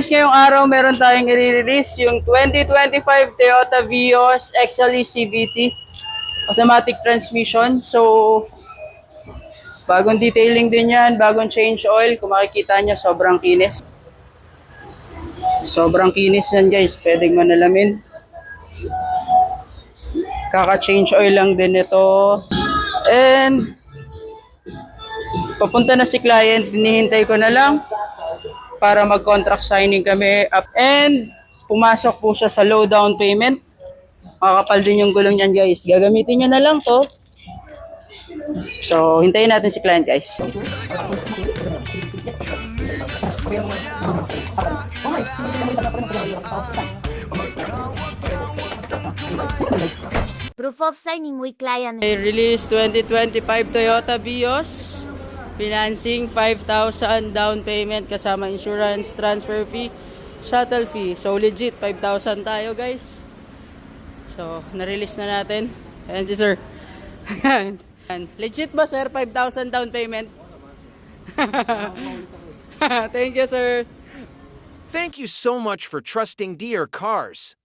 Ngayong araw meron tayong i-release yung 2025 Toyota Vios XLE CVT automatic transmission. So bagong detailing din yan, bagong change oil. Kung makikita nyo, sobrang kinis. Sobrang kinis yan guys, pwedeng manalamin. Kaka-change oil lang din ito. And papunta na si client, hinihintay ko na lang para mag-contract signing kami up. And pumasok po siya sa low down payment. Makakapal din yung gulong niyan guys. Gagamitin niya na lang to. So hintayin natin si client guys. Proof of signing with client. Release 2025 Toyota Vios. Financing 5,000 down payment kasama insurance, transfer fee, shuttle fee. So legit 5,000 tayo guys. So na-release na natin. Ayan si sir. Legit ba sir 5,000 down payment? Thank you sir. Thank you so much for trusting DR Cars.